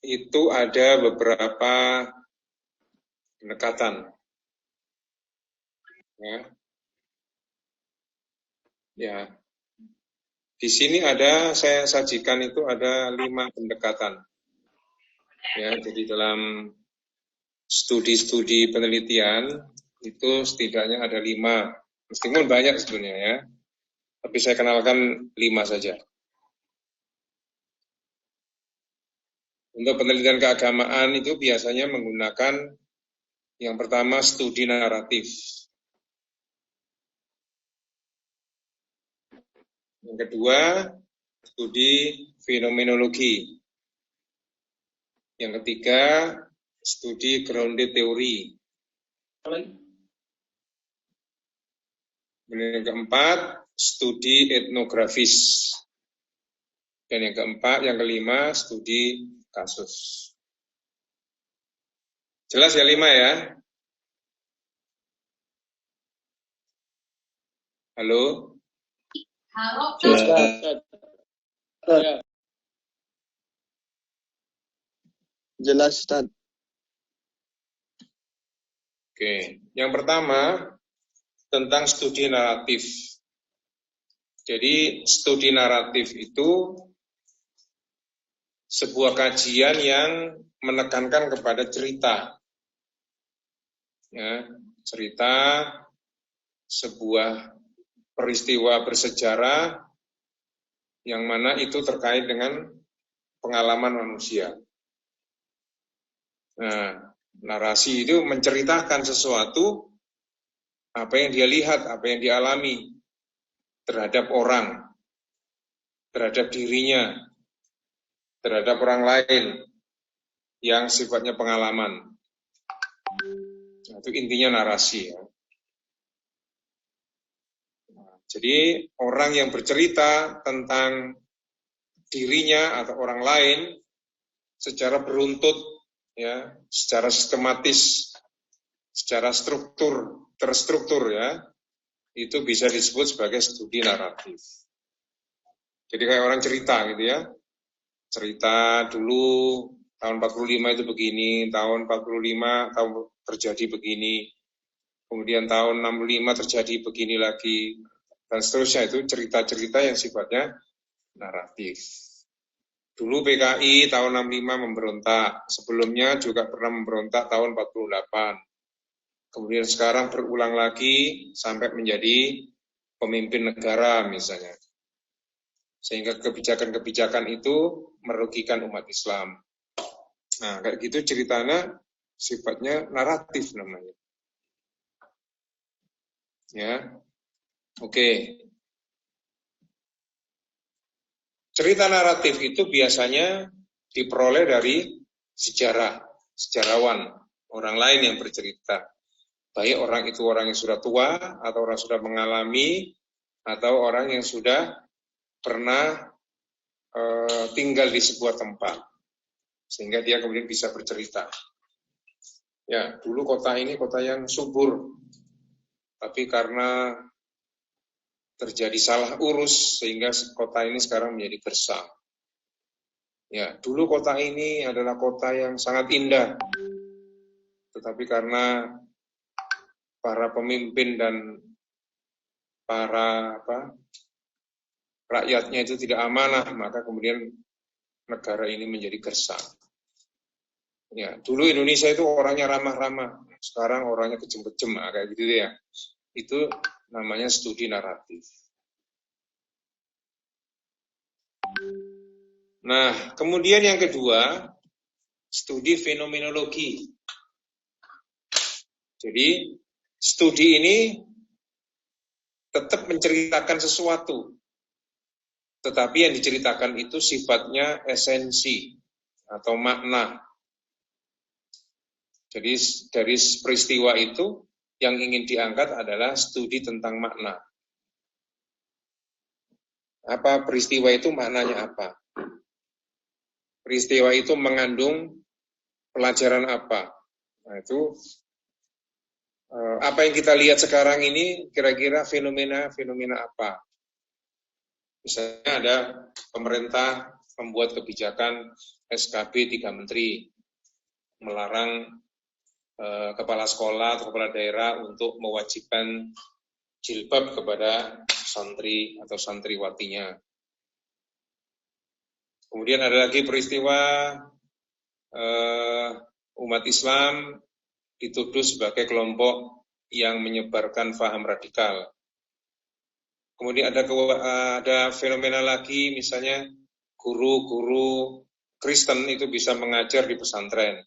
itu ada beberapa pendekatan. Ya. Di sini saya sajikan itu ada 5 pendekatan. Ya, jadi dalam studi-studi penelitian itu setidaknya ada 5, meskipun banyak sebenarnya ya. Tapi saya kenalkan 5 saja. Untuk penelitian keagamaan itu biasanya menggunakan yang pertama studi naratif. Yang kedua, studi fenomenologi. Yang ketiga, studi grounded teori. Yang keempat, studi etnografis. Dan yang kelima, studi kasus. Jelas ya 5 ya? Halo? Jelas, Ustaz. Oke, yang pertama tentang studi naratif. Jadi studi naratif itu sebuah kajian yang menekankan kepada cerita. Ya, cerita sebuah peristiwa bersejarah yang mana itu terkait dengan pengalaman manusia. Nah, narasi itu menceritakan sesuatu, apa yang dia lihat, apa yang dialami terhadap orang, terhadap dirinya, terhadap orang lain yang sifatnya pengalaman. Nah, itu intinya narasi ya. Jadi orang yang bercerita tentang dirinya atau orang lain secara beruntut, ya, secara sistematis, secara terstruktur ya, itu bisa disebut sebagai studi naratif. Jadi kayak orang cerita gitu ya, cerita dulu tahun 45 itu begini, tahun 45 tahun terjadi begini, kemudian tahun 65 terjadi begini lagi, dan seterusnya. Itu cerita-cerita yang sifatnya naratif. Dulu PKI tahun 65 memberontak, sebelumnya juga pernah memberontak tahun 48. Kemudian sekarang berulang lagi sampai menjadi pemimpin negara misalnya. Sehingga kebijakan-kebijakan itu merugikan umat Islam. Nah, kayak gitu ceritanya sifatnya naratif namanya. Ya. Oke. Cerita naratif itu biasanya diperoleh dari sejarawan, orang lain yang bercerita. Baik orang itu orang yang sudah tua, atau orang sudah mengalami, atau orang yang sudah pernah tinggal di sebuah tempat. Sehingga dia kemudian bisa bercerita. Ya, dulu kota ini kota yang subur. Tapi karena terjadi salah urus, sehingga kota ini sekarang menjadi gersang. Ya, dulu kota ini adalah kota yang sangat indah. Tetapi karena para pemimpin dan para rakyatnya itu tidak amanah, maka kemudian negara ini menjadi gersang. Ya, dulu Indonesia itu orangnya ramah-ramah, sekarang orangnya kejem-kejem, kayak gitu ya. Itu namanya studi naratif. Nah, kemudian yang kedua, studi fenomenologi. Jadi, studi ini tetap menceritakan sesuatu, tetapi yang diceritakan itu sifatnya esensi atau makna. Jadi dari peristiwa itu yang ingin diangkat adalah studi tentang makna. Apa peristiwa itu, maknanya apa? Peristiwa itu mengandung pelajaran apa? Nah, itu apa yang kita lihat sekarang ini kira-kira fenomena apa? Misalnya ada pemerintah membuat kebijakan SKB 3 Menteri, melarang kepala sekolah atau kepala daerah untuk mewajibkan jilbab kepada santri atau santriwatinya. Kemudian ada lagi peristiwa umat Islam dituduh sebagai kelompok yang menyebarkan paham radikal. Kemudian ada fenomena lagi, misalnya guru-guru Kristen itu bisa mengajar di pesantren.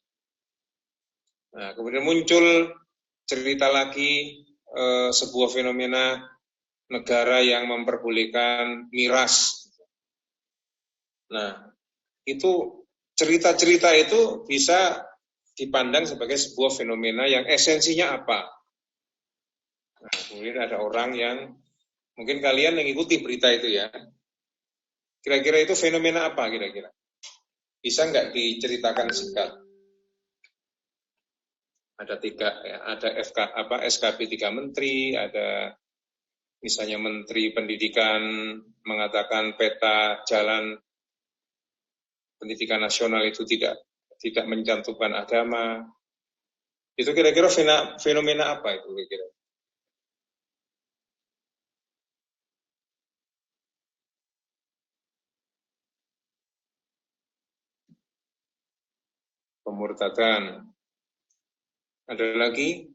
Nah, kemudian muncul cerita lagi sebuah fenomena negara yang memperbolehkan miras. Nah, itu cerita-cerita itu bisa dipandang sebagai sebuah fenomena yang esensinya apa. Nah, kemudian ada orang yang, mungkin kalian mengikuti berita itu ya, kira-kira itu fenomena apa kira-kira? Bisa nggak diceritakan singkat? Ada 3, ya, ada SKB 3 Menteri, ada misalnya Menteri Pendidikan mengatakan peta jalan pendidikan nasional itu tidak mencantumkan agama. Itu kira-kira fenomena apa itu kira-kira? Pemurtadan. Ada lagi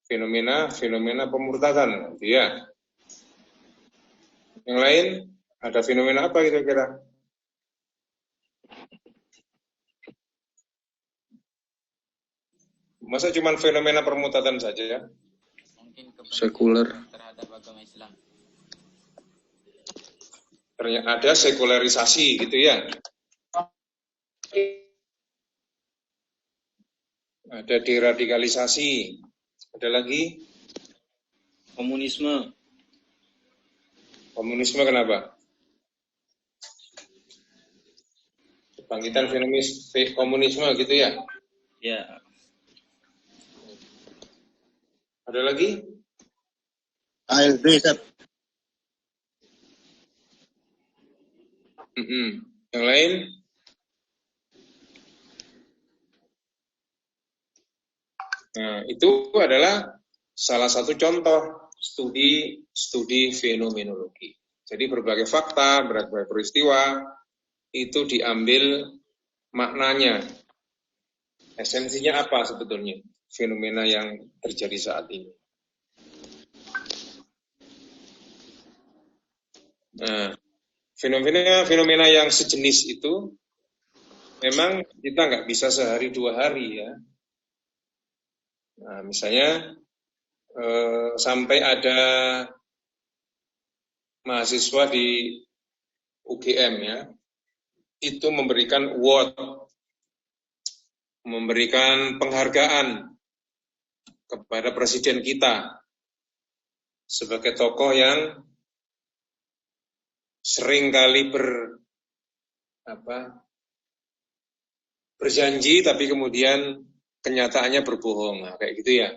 fenomena pemurtadan, ya. Yang lain ada fenomena apa kira-kira? Masa cuma fenomena permutatan saja ya? Sekuler. Terhadap agama Islam. Ternyata ada sekularisasi gitu ya. Ada deradikalisasi. Ada lagi? Komunisme. Komunisme kenapa? Kebangkitan komunisme gitu ya? Ya. Ada lagi? ALB, Ustaz. Yang lain? Nah, itu adalah salah satu contoh studi fenomenologi. Jadi berbagai fakta, berbagai peristiwa itu diambil maknanya. Esensinya apa sebetulnya fenomena yang terjadi saat ini. Nah, fenomena yang sejenis itu memang kita nggak bisa sehari 2 hari ya. Nah, misalnya sampai ada mahasiswa di UGM ya, itu memberikan award, memberikan penghargaan kepada presiden kita sebagai tokoh yang sering kali berjanji tapi kemudian kenyataannya berbohong, nah, kayak gitu ya.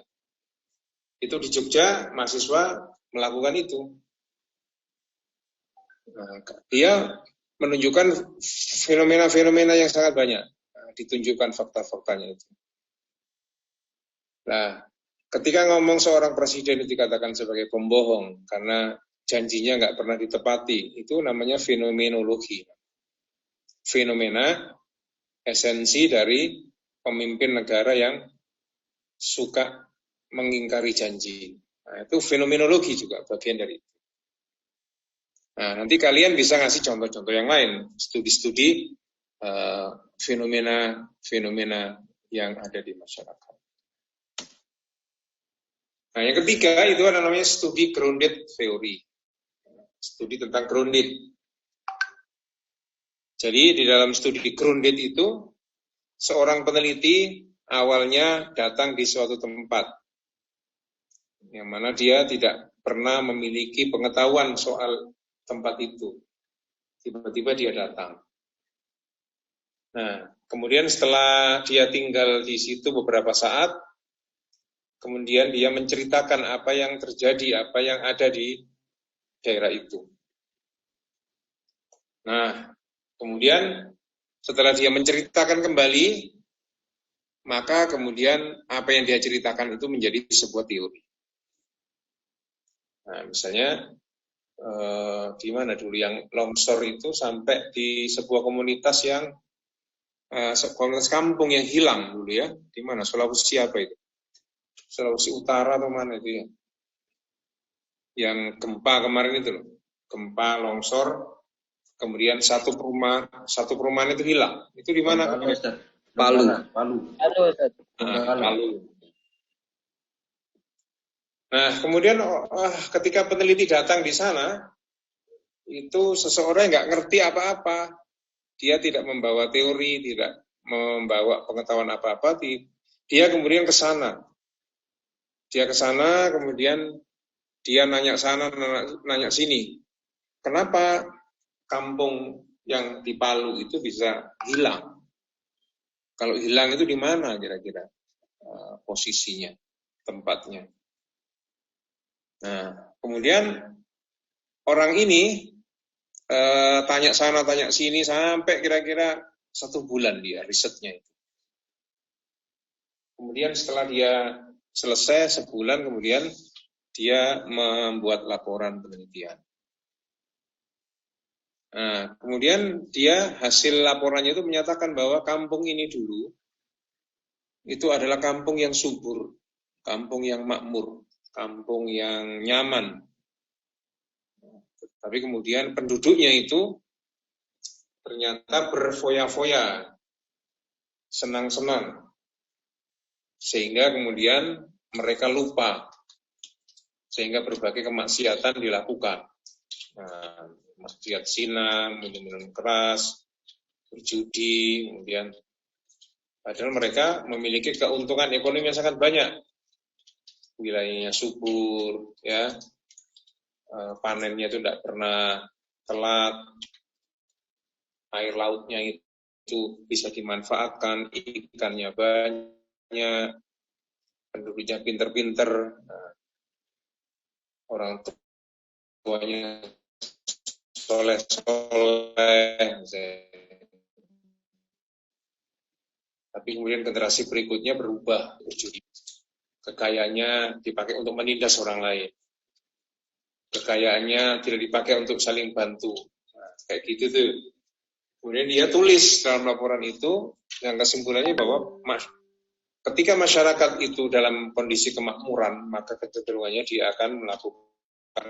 Itu di Jogja mahasiswa melakukan itu. Nah, dia menunjukkan fenomena-fenomena yang sangat banyak, ditunjukkan fakta-faktanya itu. Nah, ketika ngomong seorang presiden itu dikatakan sebagai pembohong karena janjinya nggak pernah ditepati, itu namanya fenomenologi. Fenomena esensi dari pemimpin negara yang suka mengingkari janji. Nah, itu fenomenologi juga bagian dari itu. Nah, nanti kalian bisa ngasih contoh-contoh yang lain, studi-studi fenomena yang ada di masyarakat. Nah, yang ketiga itu namanya studi grounded theory. Studi tentang grounded. Jadi di dalam studi grounded itu, seorang peneliti awalnya datang di suatu tempat, yang mana dia tidak pernah memiliki pengetahuan soal tempat itu. Tiba-tiba dia datang. Nah, kemudian setelah dia tinggal di situ beberapa saat, kemudian dia menceritakan apa yang terjadi, apa yang ada di daerah itu. Nah, kemudian setelah dia menceritakan kembali, maka kemudian apa yang dia ceritakan itu menjadi sebuah teori. Nah, misalnya di mana dulu yang longsor itu sampai di sebuah komunitas yang komunitas kampung yang hilang dulu ya, di mana Sulawesi apa itu? Sulawesi Utara atau mana itu ya? Yang gempa kemarin itu loh, gempa longsor, kemudian satu perumahan itu hilang. Itu di mana? Palu. Palu. Nah, kemudian ketika peneliti datang di sana, itu seseorang nggak ngerti apa-apa. Dia tidak membawa teori, tidak membawa pengetahuan apa-apa. Dia kemudian ke sana. Dia ke sana, kemudian dia nanya sana, nanya sini. Kenapa kampung yang di Palu itu bisa hilang? Kalau hilang itu di mana kira-kira posisinya, tempatnya? Nah, kemudian orang ini tanya sana, tanya sini, sampai kira-kira 1 bulan dia risetnya itu. Kemudian setelah dia selesai sebulan, kemudian dia membuat laporan penelitian. Nah, kemudian dia hasil laporannya itu menyatakan bahwa kampung ini dulu itu adalah kampung yang subur, kampung yang makmur, kampung yang nyaman. Tapi kemudian penduduknya itu ternyata berfoya-foya, senang-senang, sehingga kemudian mereka lupa, sehingga berbagai kemaksiatan dilakukan. Nah, maksiat zina, minum-minum keras, berjudi, kemudian padahal mereka memiliki keuntungan ekonomi yang sangat banyak. Wilayahnya subur, ya, panennya itu tidak pernah telat, air lautnya itu bisa dimanfaatkan, ikannya banyak, penduduknya pinter-pinter, orang tuanya soleh-soleh, tapi kemudian generasi berikutnya berubah, berjudi. Kekayaannya dipakai untuk menindas orang lain. Kekayaannya tidak dipakai untuk saling bantu. Nah, kayak gitu tuh. Kemudian dia tulis dalam laporan itu, yang kesimpulannya bahwa ketika masyarakat itu dalam kondisi kemakmuran, maka kecenderungannya dia akan melakukan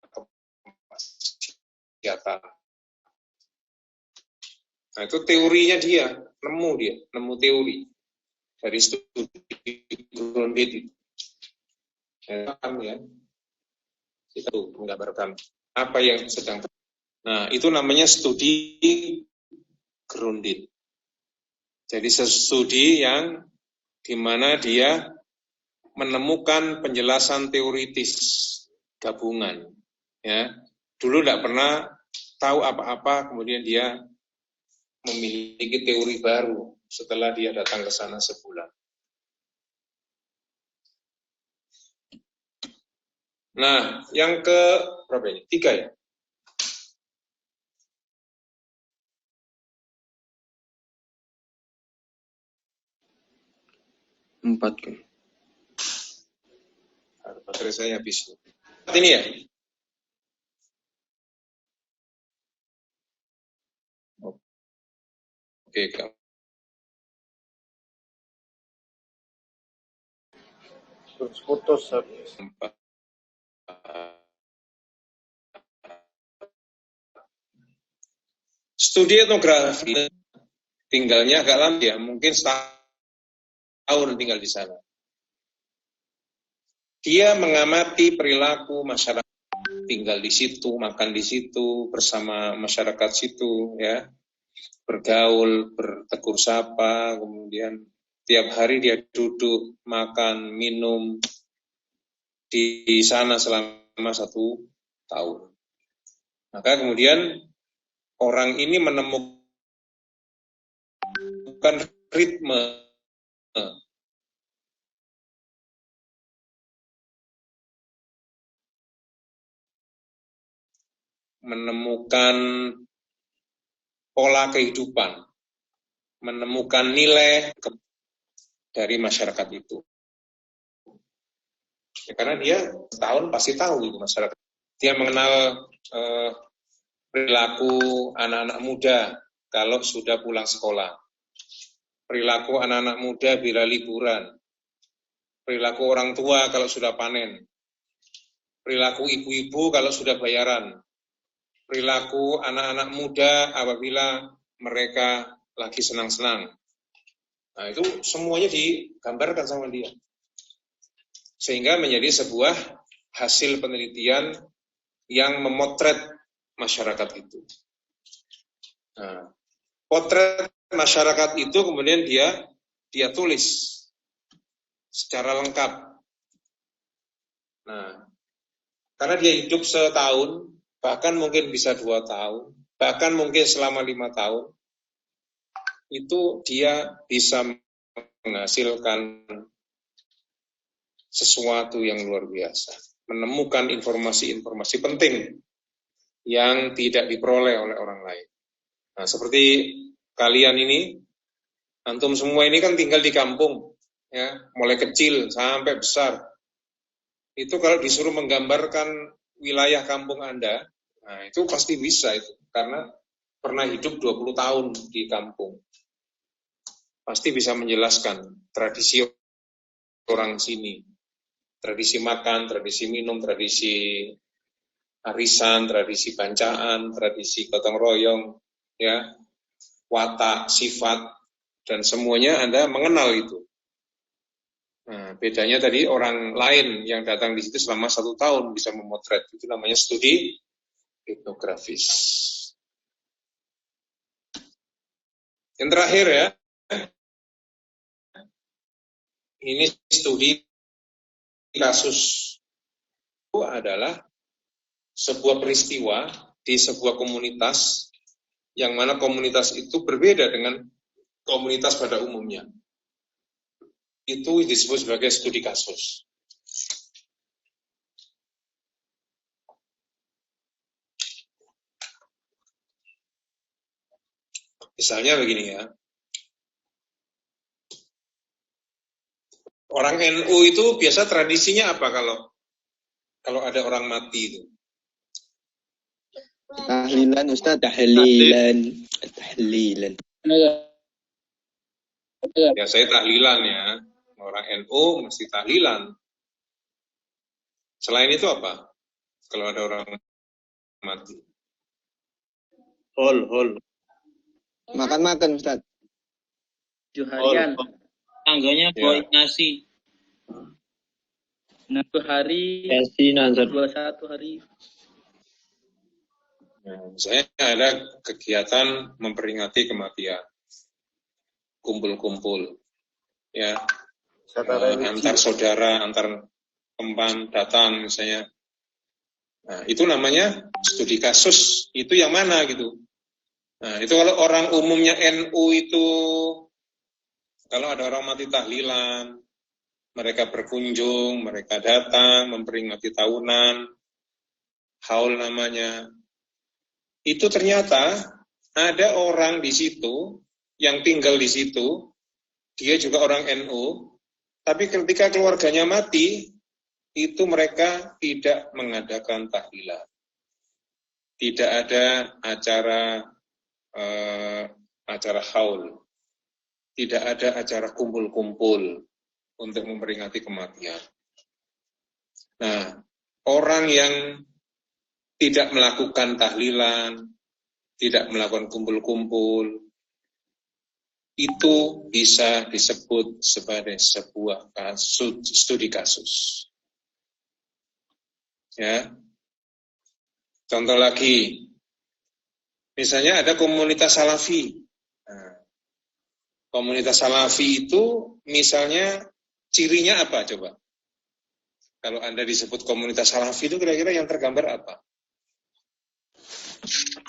kemaksiatan. Nah, itu teorinya dia, nemu teori dari studi Grundit itu. Ya, kita menggambarkan apa yang sedang terjadi. Nah, itu namanya studi Grundit. Jadi studi yang di mana dia menemukan penjelasan teoritis gabungan. Ya, dulu tidak pernah tahu apa-apa, kemudian dia memiliki teori baru setelah dia datang ke sana sebulan. Nah, yang ke berapa ini? 3 ya? Empat kan. Baterai saya habis. Ini ya? Oke, Kak. Putus. Studi etnografi tinggalnya agak lama ya, mungkin setahun tinggal di sana. Dia mengamati perilaku masyarakat, tinggal di situ, makan di situ, bersama masyarakat situ, ya, bergaul, bertegur sapa, kemudian tiap hari dia duduk, makan, minum di sana selama 1 tahun. Maka kemudian orang ini menemukan ritme menemukan pola kehidupan, menemukan nilai dari masyarakat itu. Ya, karena dia setahun pasti tahu itu masyarakat. Dia mengenal perilaku anak-anak muda kalau sudah pulang sekolah, perilaku anak-anak muda bila liburan, perilaku orang tua kalau sudah panen, perilaku ibu-ibu kalau sudah bayaran, perilaku anak-anak muda apabila mereka lagi senang-senang. Nah, itu semuanya digambarkan sama dia. Sehingga menjadi sebuah hasil penelitian yang memotret masyarakat itu. Nah, potret masyarakat itu kemudian dia tulis secara lengkap. Nah, karena dia hidup setahun, bahkan mungkin bisa 2 tahun, bahkan mungkin selama 5 tahun, itu dia bisa menghasilkan sesuatu yang luar biasa. Menemukan informasi-informasi penting yang tidak diperoleh oleh orang lain. Nah, seperti kalian ini, antum semua ini kan tinggal di kampung, ya, mulai kecil sampai besar. Itu kalau disuruh menggambarkan wilayah kampung Anda, nah itu pasti bisa itu, karena pernah hidup 20 tahun di kampung. Pasti bisa menjelaskan tradisi orang sini, tradisi makan, tradisi minum, tradisi arisan, tradisi bancaan, tradisi gotong royong, ya, watak, sifat, dan semuanya Anda mengenal itu. Nah, bedanya tadi orang lain yang datang di situ selama 1 tahun bisa memotret, itu namanya studi etnografis. Yang terakhir ya, ini studi kasus. Itu adalah sebuah peristiwa di sebuah komunitas yang mana komunitas itu berbeda dengan komunitas pada umumnya. Itu disebut sebagai studi kasus. Misalnya begini ya, orang NU itu biasa tradisinya apa kalau ada orang mati itu? Tahlilan Ustaz, tahlilan. Ya saya tahlilan ya. Orang NU mesti tahlilan. Selain itu apa? Kalau ada orang mati. Hol. Makan Ustaz. Juharian. Tangganya Ya. bawa nasi. 6 hari, Nasi nazar. 21 hari. Nah, saya ada kegiatan memperingati kematian. Kumpul-kumpul. Ya. Antar saudara, antar teman datang misalnya. Nah, itu namanya studi kasus. Itu yang mana gitu. Nah, itu kalau orang umumnya NU itu, kalau ada orang mati tahlilan, mereka berkunjung, mereka datang, memperingati tahunan, haul namanya. Itu ternyata ada orang di situ, yang tinggal di situ, dia juga orang NU, tapi ketika keluarganya mati, itu mereka tidak mengadakan tahlilan. Tidak ada acara haul. Tidak ada acara kumpul-kumpul untuk memperingati kematian. Nah, orang yang tidak melakukan tahlilan, tidak melakukan kumpul-kumpul, itu bisa disebut sebagai sebuah studi kasus. Ya. Contoh lagi, misalnya ada komunitas salafi. Nah, komunitas salafi itu misalnya cirinya apa coba? Kalau Anda disebut komunitas salafi itu kira-kira yang tergambar apa?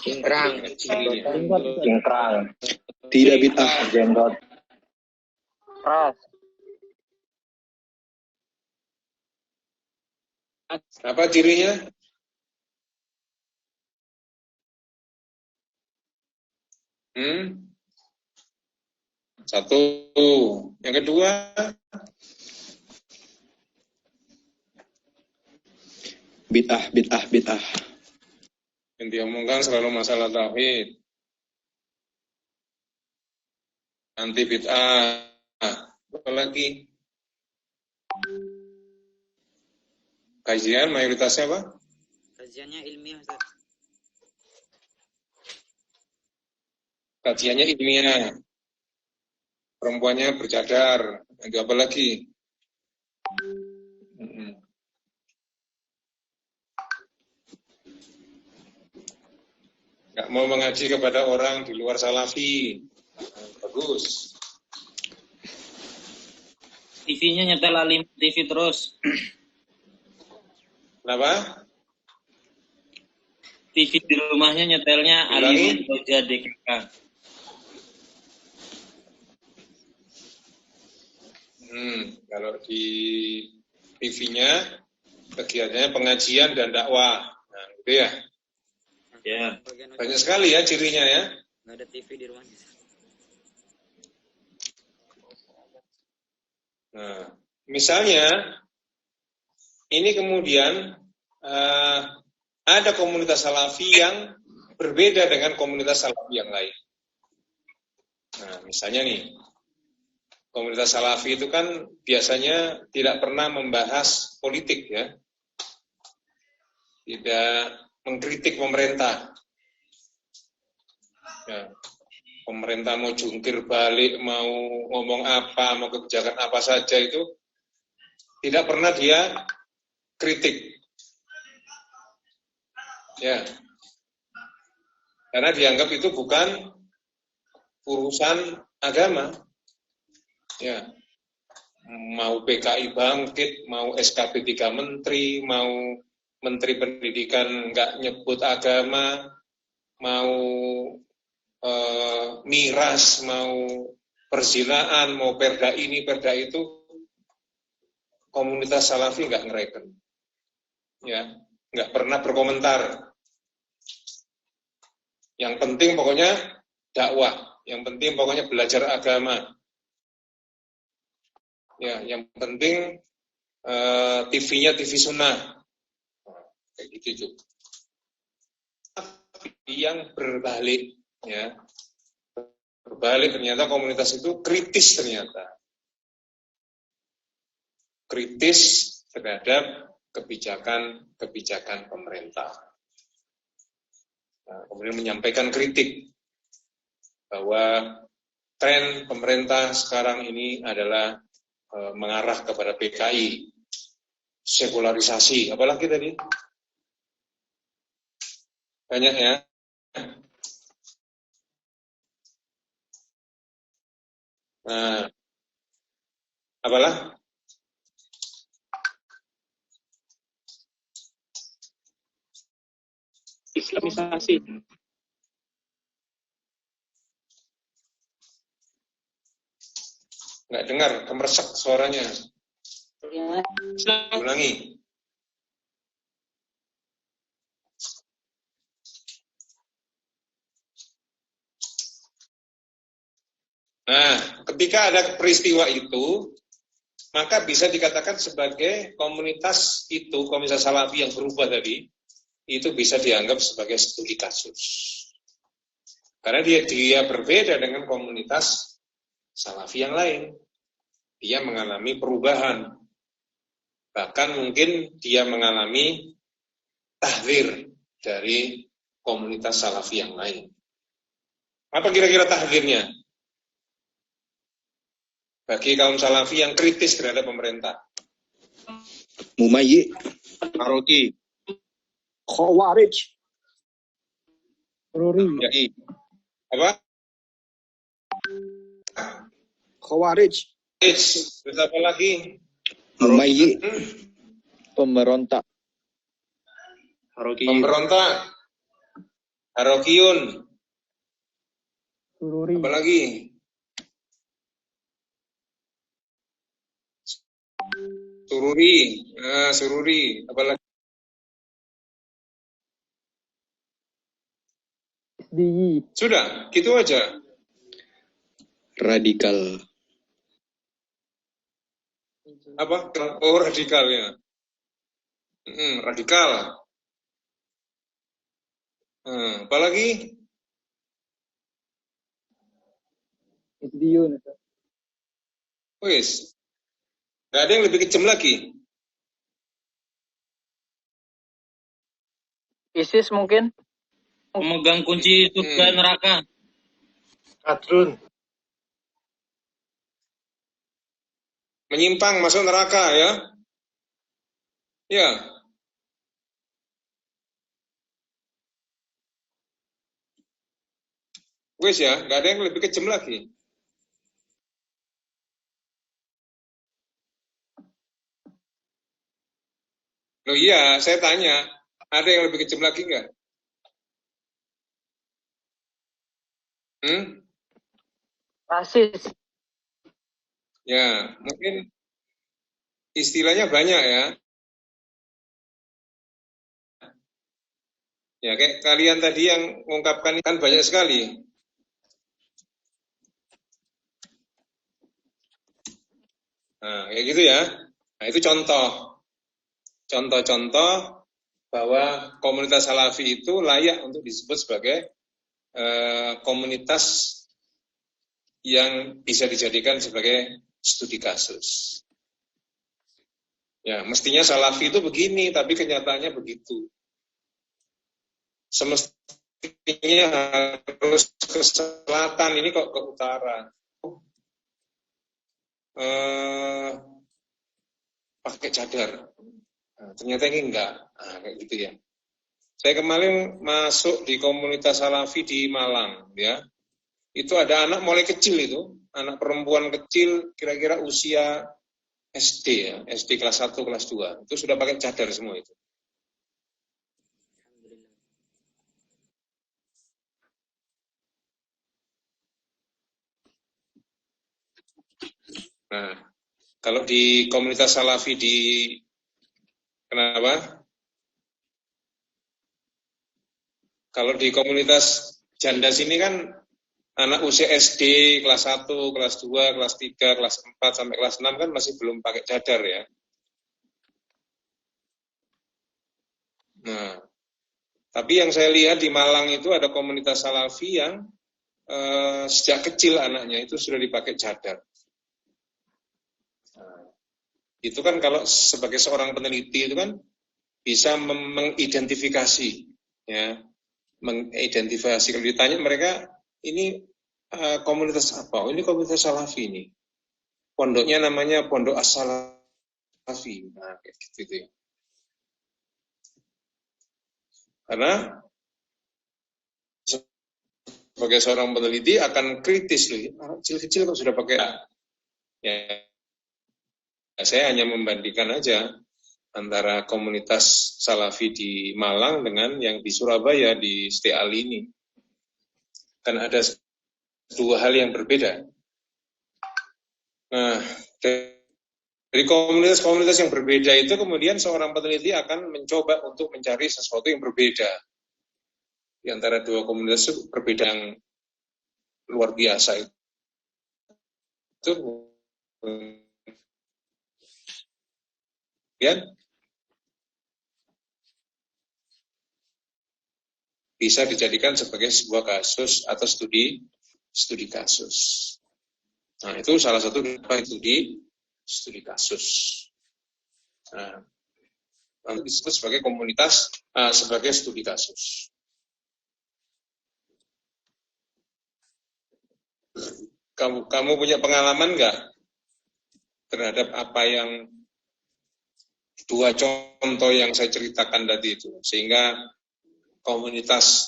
Cingkrang. Cingkrang. Tidak bid'ah. Jenggot. Keras. Apa cirinya? Satu. Yang kedua, Bid'ah. yang diomongkan selalu masalah tauhid. Anti bid'ah. Apa lagi? Kajian mayoritasnya apa? Kajiannya ilmiah, Ustaz. Kajiannya ilmiah. Perempuannya bercadar. Itu apa lagi? Nggak mau mengaji kepada orang di luar salafi. Bagus. TV-nya nyetel Alim TV terus. Kenapa? TV di rumahnya nyetelnya Alim Roja DKK. Kalau di TV-nya kegiatannya pengajian dan dakwah. Nah, gitu ya. Ya. Banyak sekali ya cirinya ya. Nggak ada TV di rumahnya. Nah, misalnya ini kemudian ada komunitas salafi yang berbeda dengan komunitas salafi yang lain. Nah, misalnya nih, komunitas salafi itu kan biasanya tidak pernah membahas politik ya. Tidak mengkritik pemerintah. Ya, pemerintah mau jungkir balik, mau ngomong apa, mau kebijakan apa saja itu tidak pernah dia kritik. Ya. Karena dianggap itu bukan urusan agama. Ya. Mau PKI bangkit, mau SKP 3 menteri, mau menteri pendidikan nggak nyebut agama, mau miras, mau perzinaan, mau perda ini, perda itu, komunitas salafi nggak ngereken. Ya, nggak pernah berkomentar. Yang penting pokoknya dakwah, yang penting pokoknya belajar agama. Ya, yang penting TV-nya TV sunnah. Kayak gitu juga. Yang berbalik, ya, berbalik ternyata komunitas itu kritis ternyata. Kritis terhadap kebijakan pemerintah. Nah, kemudian menyampaikan kritik bahwa tren pemerintah sekarang ini adalah mengarah kepada PKI, sekularisasi, apalagi tadi? Banyak ya. Nah, apalah? Islamisasi. Nggak dengar, kemersek suaranya. Ulangi. Nah, ketika ada peristiwa itu, maka bisa dikatakan sebagai komunitas itu, komunitas salafi yang berubah tadi, itu bisa dianggap sebagai studi kasus. Karena dia berbeda dengan komunitas salafi yang lain. Dia mengalami perubahan. Bahkan mungkin dia mengalami tahdzir dari komunitas salafi yang lain. Apa kira-kira tahdzirnya? Bagi kaum salafi yang kritis terhadap pemerintah. Mumayyi. Maroki. Khawarij. Ruri. Yai. Apa? Khawarij. Terus apa lagi? Mumayyi. Pemberontak. Pemberontak. Harokiyun. Ruri. Apa lagi? Sururi. Sururi. Apa lagi? SDY. Sudah, gitu aja. Radikal. Apa? Oh, radikal ya. Radikal. Apalagi? SDY. Wis. Gak ada yang lebih kejam lagi. ISIS mungkin. Memegang kunci surga neraka. Kadrun. Menyimpang masuk neraka ya. Ya. Wis ya, gak ada yang lebih kejam lagi. Loh iya, saya tanya, ada yang lebih kejam lagi nggak? Rasis. Ya, mungkin istilahnya banyak ya. Ya, kayak kalian tadi yang mengungkapkan kan banyak sekali. Nah, kayak gitu ya. Nah, itu contoh-contoh bahwa komunitas Salafi itu layak untuk disebut sebagai komunitas yang bisa dijadikan sebagai studi kasus. Ya, mestinya Salafi itu begini, tapi kenyataannya begitu. Semestinya harus ke selatan, ini kok ke utara. Pakai cadar. Nah, ternyata ini enggak. Nah, kayak gitu ya. Saya kemarin masuk di komunitas Salafi di Malang, ya. Itu ada anak mulai kecil itu, anak perempuan kecil, kira-kira usia SD ya, SD kelas 1, kelas 2. Itu sudah pakai cadar semua itu. Nah, kalau di komunitas Salafi di kenapa? Kalau di komunitas janda sini kan anak usia SD kelas 1, kelas 2, kelas 3, kelas 4 sampai kelas 6 kan masih belum pakai cadar ya. Nah, tapi yang saya lihat di Malang itu ada komunitas Salafi yang sejak kecil anaknya itu sudah dipakai cadar. Nah, itu kan kalau sebagai seorang peneliti itu kan bisa mengidentifikasi, ya, mengidentifikasi. Kalau ditanya mereka ini komunitas apa? Oh, ini komunitas Salafi ini. Pondoknya namanya Pondok As-Salafi. Nah, kayak gitu ya. Karena sebagai seorang peneliti akan kritis loh, kecil-kecil kok sudah pakai. Ya, saya hanya membandingkan aja antara komunitas Salafi di Malang dengan yang di Surabaya di Steali ini. Kan ada dua hal yang berbeda. Nah, dari komunitas-komunitas yang berbeda itu kemudian seorang peneliti akan mencoba untuk mencari sesuatu yang berbeda. Di antara dua komunitas itu perbedaan luar biasa itu kemudian bisa dijadikan sebagai sebuah kasus atau studi kasus. Nah, itu salah satu studi kasus. Nah, nanti disebut sebagai komunitas sebagai studi kasus. Kamu punya pengalaman nggak terhadap apa yang dua contoh yang saya ceritakan tadi itu, sehingga komunitas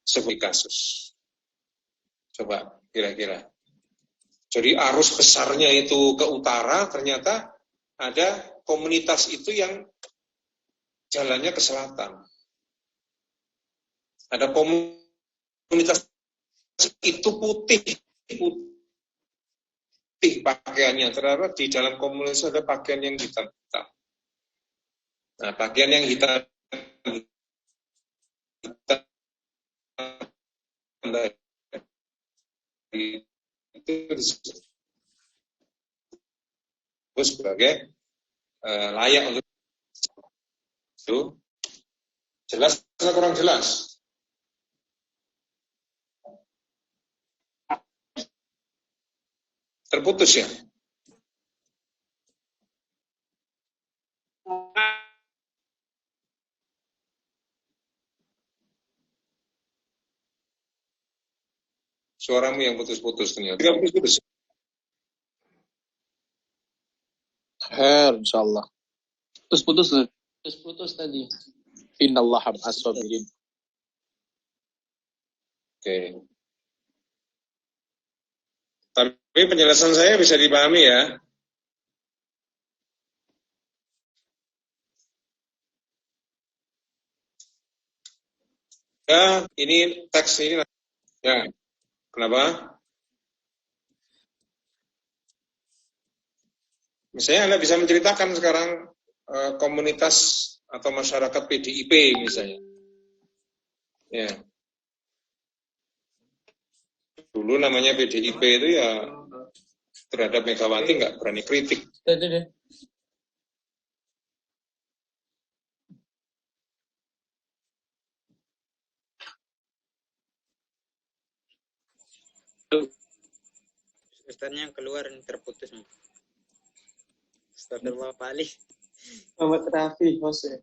sebagai kasus? Coba kira-kira. Jadi arus besarnya itu ke utara, ternyata ada komunitas itu yang jalannya ke selatan. Ada komunitas itu putih pakaiannya, ternyata di dalam komunitas ada pakaian yang hitam. Nah, pakaian yang hitam itu disebut sebagai layak untuk itu. Jelas atau kurang jelas? Terputus ya? Suaramu yang putus-putus ternyata. Tidak putus-putus. Insyaallah. Putus tadi. Innallaha ma'as-sabirin. Oke. Tapi penjelasan saya bisa dipahami ya. Ya, ini teks ini. Ya, kenapa? Misalnya Anda bisa menceritakan sekarang komunitas atau masyarakat PDIP misalnya. Ya. Dulu namanya PDIP itu ya terhadap Megawati nggak berani kritik. Ustaznya keluar terputus. Astagfirullah Pak Ali. Muhammad Rafi, Jose.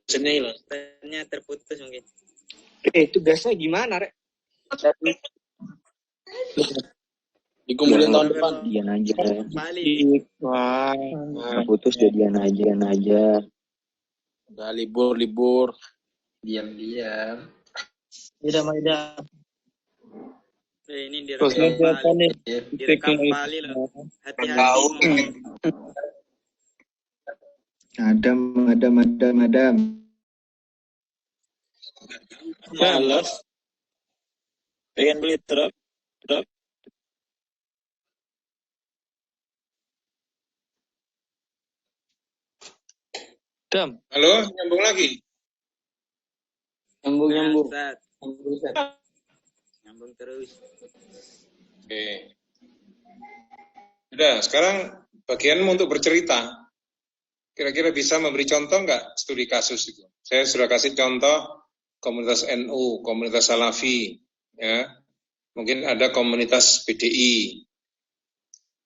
Ustaznya terputus mungkin. Tugasnya gimana, Rek? Dikumpulin tahun depan. Jadian aja. Pak Ali. Wah. Putus jadian aja. Udah libur. Diam-diam. Ida. Ini direkam Pak Ali. Direkam Pak Ali loh. Hati-hati. Madam. Halo. Pengen beli truk. Halo, nyambung lagi. Nyambung. Ustaz. Nyambung terus. Oke. Sudah, sekarang bagianmu untuk bercerita. Kira-kira bisa memberi contoh nggak studi kasus itu? Saya sudah kasih contoh komunitas NU, komunitas Salafi, ya. Mungkin ada komunitas PDI.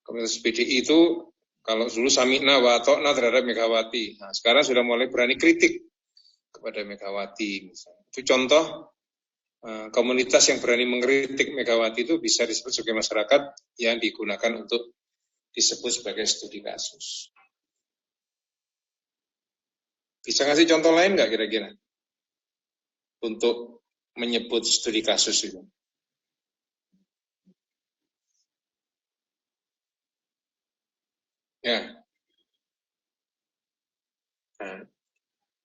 Komunitas PDI itu kalau dulu Sami'na wa Atokna terhadap Megawati. Nah, sekarang sudah mulai berani kritik kepada Megawati. Misalnya. Itu contoh komunitas yang berani mengkritik Megawati itu bisa disebut sebagai masyarakat yang digunakan untuk disebut sebagai studi kasus. Bisa ngasih contoh lain nggak kira-kira untuk menyebut studi kasus itu? Ya. Nah,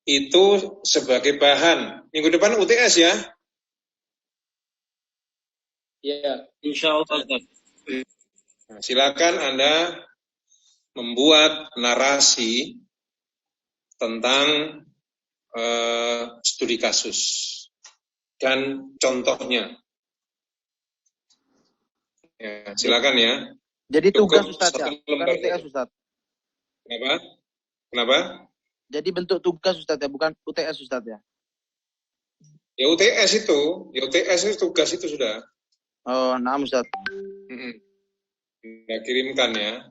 itu sebagai bahan. Minggu depan UTS ya? Iya. Insyaallah. Nah, silakan Anda membuat narasi tentang studi kasus dan contohnya. Ya, silakan ya. Jadi tugas Cukup Ustaz ya, satu bukan lembar. UTS Ustaz. Kenapa? Jadi bentuk tugas Ustaz ya, bukan UTS Ustaz ya. Ya UTS itu tugas itu sudah. Oh, nah Ustaz. Anda kirimkan ya.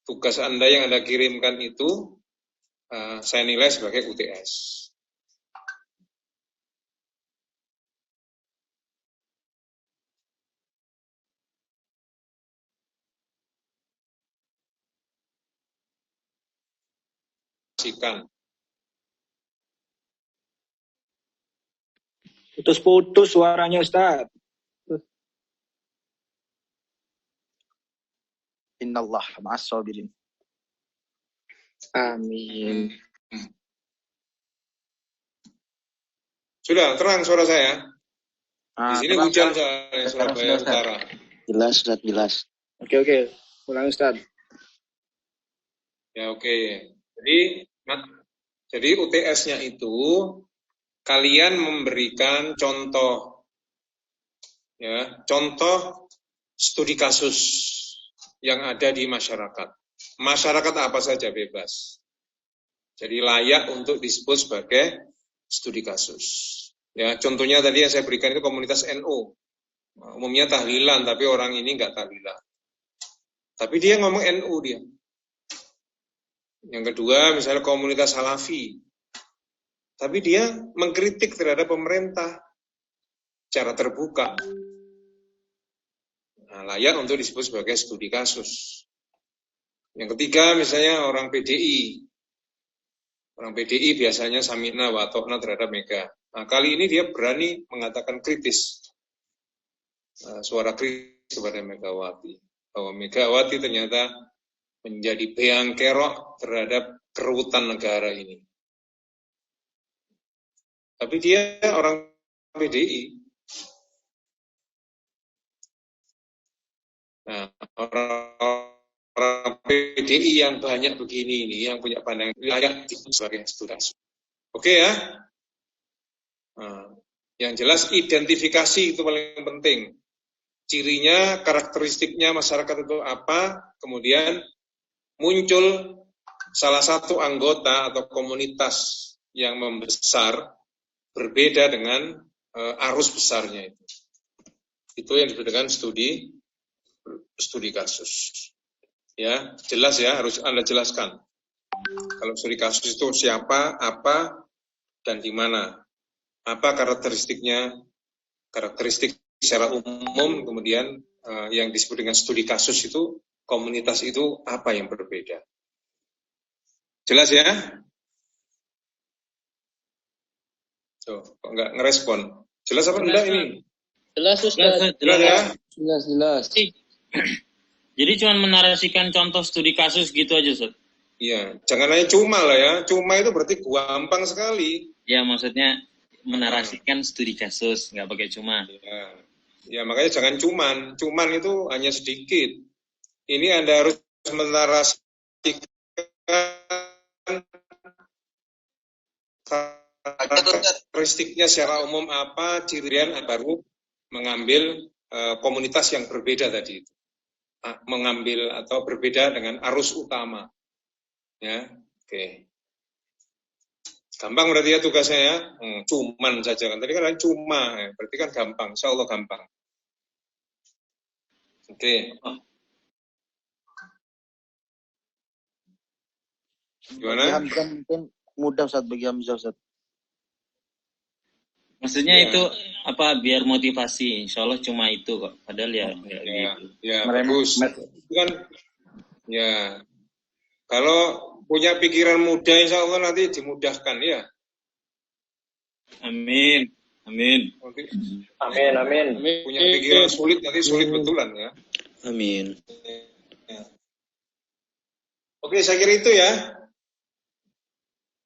Tugas Anda yang Anda kirimkan itu saya nilai sebagai UTS. Putus-putus suaranya, Ustaz. Innallaha ma'as-sabirin. Amin. Sudah terang suara saya. Di sini terang, hujan terang. soalnya Surabaya Utara. Jelas, Ustaz, jelas. Oke. Ulang, Ustaz. Ya oke. Jadi UTS-nya itu kalian memberikan contoh, ya, contoh studi kasus yang ada di masyarakat. Masyarakat apa saja bebas. Jadi layak untuk disebut sebagai studi kasus. Ya, contohnya tadi yang saya berikan itu komunitas NU. Umumnya tahlilan, tapi orang ini enggak tahlilan. Tapi dia ngomong NU dia. Yang kedua, misalnya komunitas Salafi. Tapi dia mengkritik terhadap pemerintah secara terbuka. Nah, layak untuk disebut sebagai studi kasus. Yang ketiga, misalnya orang PDI. Orang PDI biasanya sami'na wa ata'na terhadap Mega. Nah, kali ini dia berani mengatakan kritis. Suara kritis kepada Megawati. Bahwa Megawati ternyata menjadi beang kerok terhadap kerutan negara ini. Tapi dia orang PDI. Nah, orang PDI yang banyak begini ini, yang punya pandangan layak disebut sebagai studi kasus. Oke ya? Nah, yang jelas identifikasi itu paling penting. Cirinya, karakteristiknya masyarakat itu apa, kemudian muncul salah satu anggota atau komunitas yang membesar, berbeda dengan arus besarnya itu. Itu yang disebut dengan studi kasus. Ya, jelas ya, harus Anda jelaskan. Kalau studi kasus itu siapa, apa, dan di mana. Apa karakteristiknya, karakteristik secara umum, kemudian yang disebut dengan studi kasus itu, komunitas itu apa yang berbeda. Jelas ya? Tuh, kok nggak ngerespon? Jelas apa enggak ini? Jelas, Ustaz. Jelas ya? Jelas. Jadi cuma menarasikan contoh studi kasus gitu aja, Ustaz? Iya, jangan hanya cuma lah ya. Cuma itu berarti gampang sekali. Ya, maksudnya menarasikan studi kasus, nggak pakai cuma. Ya, makanya jangan cuman. Cuman itu hanya sedikit. Ini Anda harus menarasikan karakteristiknya secara umum apa, cirian baru mengambil komunitas yang berbeda tadi itu. Mengambil atau berbeda dengan arus utama. Ya, oke. Gampang berarti ya tugasnya ya. Cuman saja kan. Tadi kan cuma, ya. Berarti kan gampang. Insya Allah gampang. Oke. Gimana? Bagi Hamzah mungkin mudah Ustaz, bagi Hamzah Ustaz. Maksudnya Ya. itu apa, biar motivasi. Insya Allah cuma itu kok. Padahal ya nggak gitu. Ya, bagus. Itu kan, ya. Kalau punya pikiran mudah, insya Allah nanti dimudahkan ya. Amin. Amin. Punya pikiran sulit, nanti sulit betulan ya. Amin. Ya. Oke, saya kira itu ya.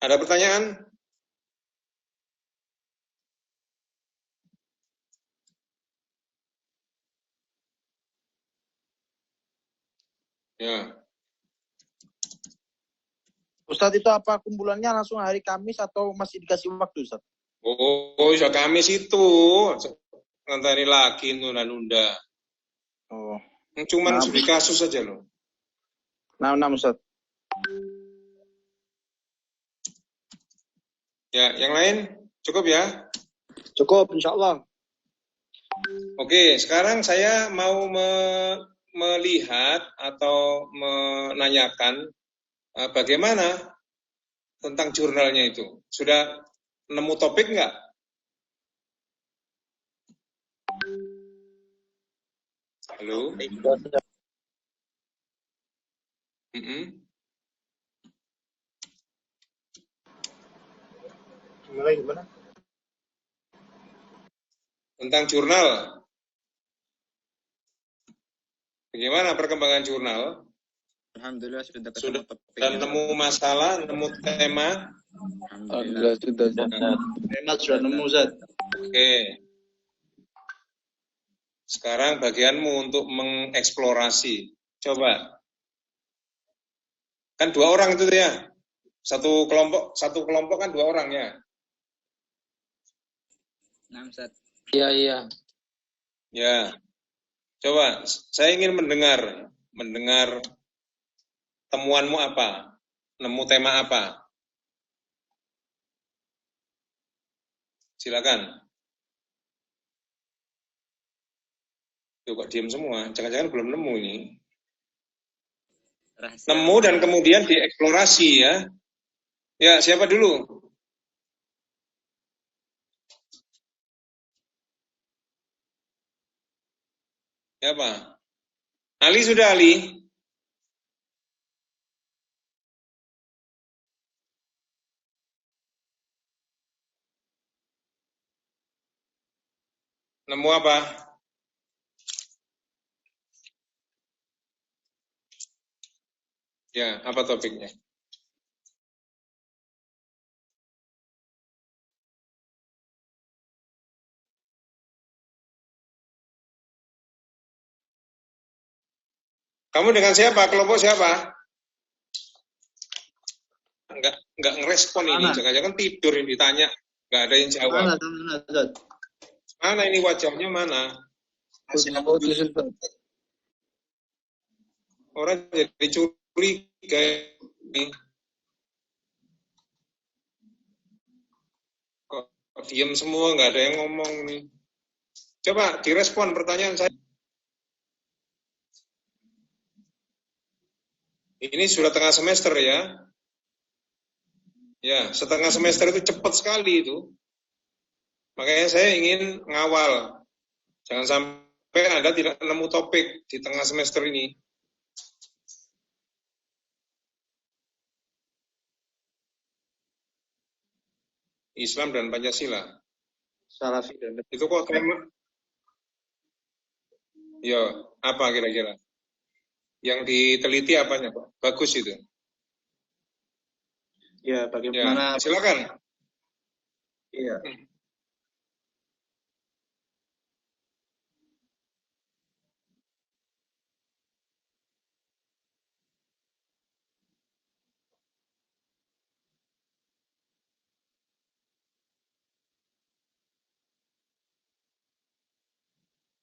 Ada pertanyaan? Ya. Ustaz, itu apa kumpulannya langsung hari Kamis atau masih dikasih waktu Ustaz? Oh, ya Kamis itu. Ngantari lagi nunda-nunda. Oh. Cuman studi kasus saja loh. Nah, Ustaz. Ya, yang lain cukup ya? Cukup, insya Allah. Oke, sekarang saya mau melihat atau menanyakan bagaimana tentang jurnalnya itu. Sudah nemu topik nggak? Halo? Gimana? Tentang jurnal. Bagaimana perkembangan jurnal? Alhamdulillah sudah Sudah nemu masalah, nemu tema? Alhamdulillah sudah. Enak sudah nemu Ustaz. Oke. Sekarang bagianmu untuk mengeksplorasi. Coba. Kan 2 orang itu ya. Satu kelompok kan 2 orang ya. Nah, Ustaz. Iya, iya. Ya. Coba, saya ingin mendengar temuanmu apa? Nemu tema apa? Silakan. Tuh, kok diam semua? Jangan-jangan belum nemu ini. Rahasia. Nemu dan kemudian dieksplorasi ya. Ya, siapa dulu? Siapa? Ali sudah, Ali? Nemu apa? Ya, apa topiknya? Kamu dengan siapa? Kelompok siapa? Enggak ngerespon ini. Jangan-jangan tidur yang ditanya. Enggak ada yang jawab. Mana, Ustaz? Mana ini wajahnya mana? Putus, Ustaz. Orang jadi curiga ini. Kok diam semua, nggak ada yang ngomong nih. Coba direspon pertanyaan saya. Ini sudah tengah semester ya. Ya, setengah semester itu cepat sekali itu. Makanya saya ingin ngawal. Jangan sampai Anda tidak nemu topik di tengah semester ini. Islam dan Pancasila. Salafi dan Itu kok tema? Ya, apa kira-kira? Yang diteliti apanya, Pak? Bagus itu. ya bagaimana? Ya, silakan. Iya.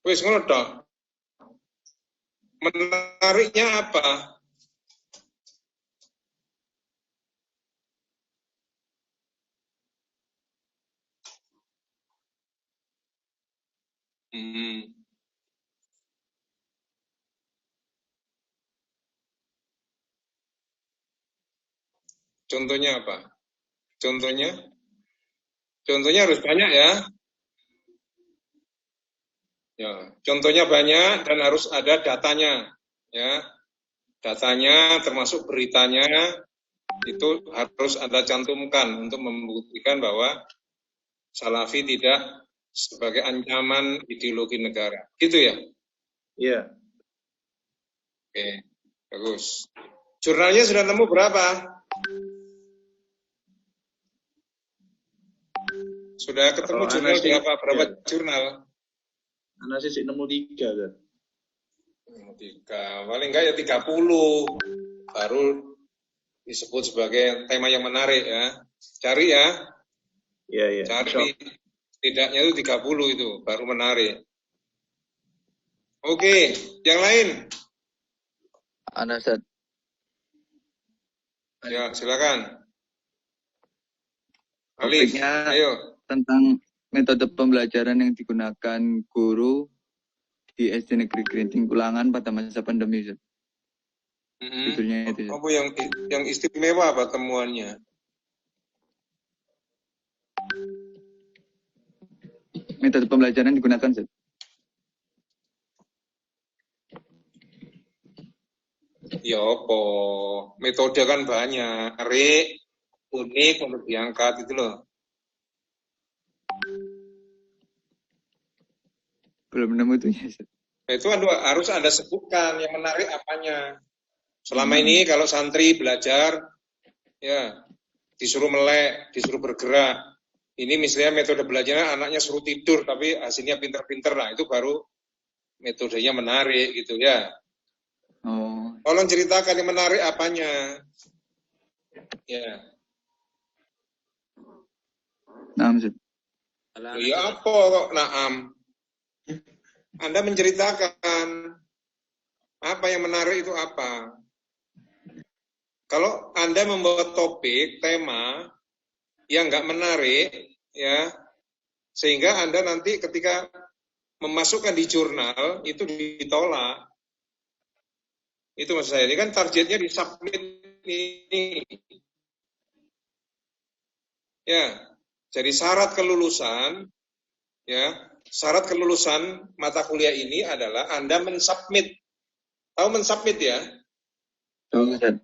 Wis ngono toh. Menariknya apa? Contohnya apa? Contohnya harus banyak ya. Ya, contohnya banyak dan harus ada datanya, ya. Datanya termasuk beritanya itu harus Anda cantumkan untuk membuktikan bahwa Salafi tidak sebagai ancaman ideologi negara. Gitu ya? Iya. Oke, bagus. Jurnalnya sudah nemu berapa? Sudah ketemu Kalau jurnal analisis, berapa? Berapa ya. jurnal? Analisis nemu 3, kan? 3, paling enggak ya 30. Baru disebut sebagai tema yang menarik ya. Cari ya. Iya, iya. Cari. Tidaknya itu 30 itu, baru menarik. Oke, yang lain? Ana, Ustaz. Ya, silakan. Alif, Topiknya ayo. tentang metode pembelajaran yang digunakan guru di SD Negeri Gerinting Kulangan pada masa pandemi, Ustaz. Judulnya itu, Ustaz. Apa yang istimewa apa temuannya? Metode pembelajaran digunakan, Ustaz. Ya apa? Metode kan banyak. Unik untuk diangkat itu loh. Belum nemu itu ya, Ustaz. Itu harus Anda sebutkan yang menarik apanya. Selama ini kalau santri belajar, ya disuruh melek, disuruh bergerak. Ini misalnya metode belajarnya anaknya suruh tidur, tapi hasilnya pinter-pinter. Nah, itu baru metodenya menarik gitu ya. Oh. Tolong ceritakan yang menarik apanya. Ya. Nah, Ustaz. Ya apa kok naam? Anda menceritakan apa yang menarik itu apa? Kalau Anda membawa topik, tema yang nggak menarik, ya, sehingga Anda nanti ketika memasukkan di jurnal itu ditolak. Itu maksud saya. Ini kan targetnya di submit ini. Ya, jadi syarat kelulusan, ya, syarat kelulusan mata kuliah ini adalah Anda mensubmit. Tahu mensubmit ya? Tahu, Ustaz.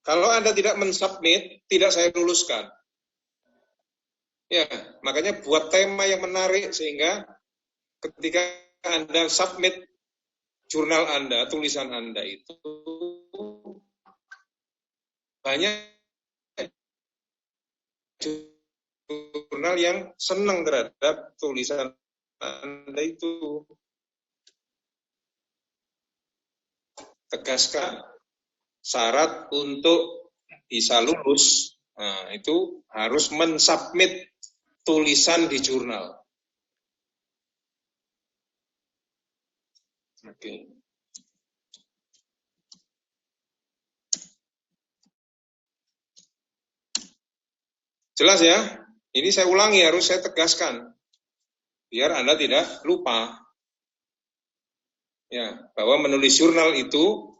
Kalau Anda tidak mensubmit, tidak saya luluskan. Ya, makanya buat tema yang menarik sehingga ketika Anda submit jurnal Anda, tulisan Anda itu banyak jurnal yang senang terhadap tulisan Anda itu. Tegaskan syarat untuk bisa lulus, nah, itu harus mensubmit tulisan di jurnal. Oke. Jelas ya? Ini saya ulangi, harus saya tegaskan. Biar Anda tidak lupa. Ya, bahwa menulis jurnal itu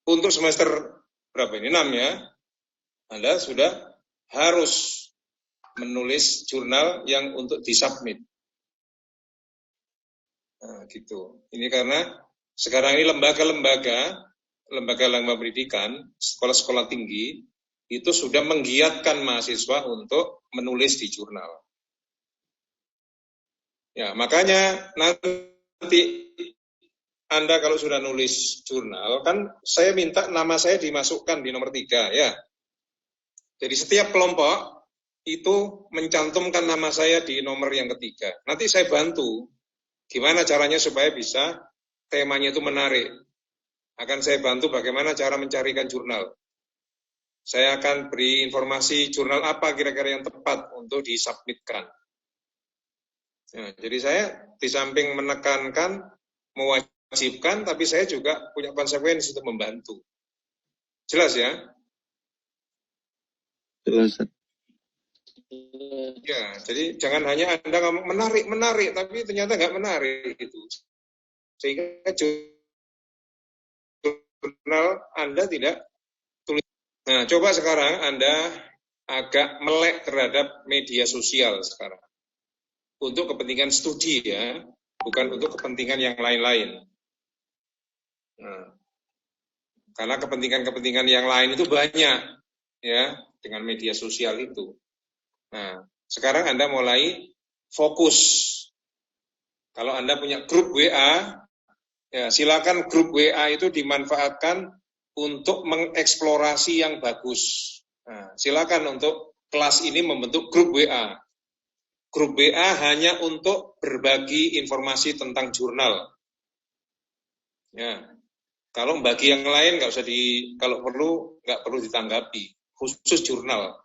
untuk semester berapa ini? 6 ya. Anda sudah harus menulis jurnal yang untuk disubmit. Nah, gitu. Ini karena sekarang ini lembaga pendidikan, sekolah-sekolah tinggi, itu sudah menggiatkan mahasiswa untuk menulis di jurnal. Ya, makanya nanti Anda kalau sudah nulis jurnal, kan saya minta nama saya dimasukkan di nomor 3, ya. Jadi setiap kelompok itu mencantumkan nama saya di nomor yang ketiga. Nanti saya bantu gimana caranya supaya bisa temanya itu menarik. Akan saya bantu bagaimana cara mencarikan jurnal. Saya akan beri informasi jurnal apa kira-kira yang tepat untuk disubmitkan. Nah, jadi saya di samping menekankan, mewajibkan, tapi saya juga punya konsekuensi untuk membantu. Jelas ya? Jelas. Ya, jadi jangan hanya Anda ngomong menarik, tapi ternyata nggak menarik itu. Sehingga jurnal Anda tidak tulis. Nah, coba sekarang Anda agak melek terhadap media sosial sekarang. Untuk kepentingan studi ya, bukan untuk kepentingan yang lain-lain. Nah, karena kepentingan-kepentingan yang lain itu banyak ya dengan media sosial itu. Nah, sekarang Anda mulai fokus. Kalau Anda punya grup WA, ya silakan grup WA itu dimanfaatkan untuk mengeksplorasi yang bagus. Nah, silakan untuk kelas ini membentuk grup WA. Grup WA hanya untuk berbagi informasi tentang jurnal. Ya, kalau bagi yang lain nggak usah kalau perlu nggak perlu ditanggapi. Khusus jurnal.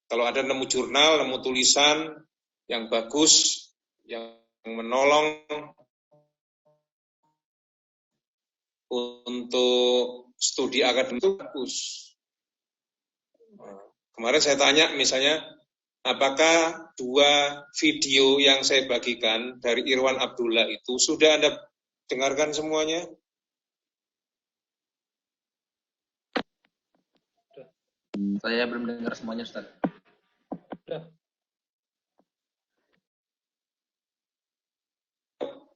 Kalau ada nemu jurnal, nemu tulisan yang bagus, yang menolong untuk studi akademik itu bagus. Kemarin saya tanya misalnya, apakah 2 video yang saya bagikan dari Irwan Abdullah itu sudah Anda dengarkan semuanya? Saya belum dengar semuanya, Ustaz.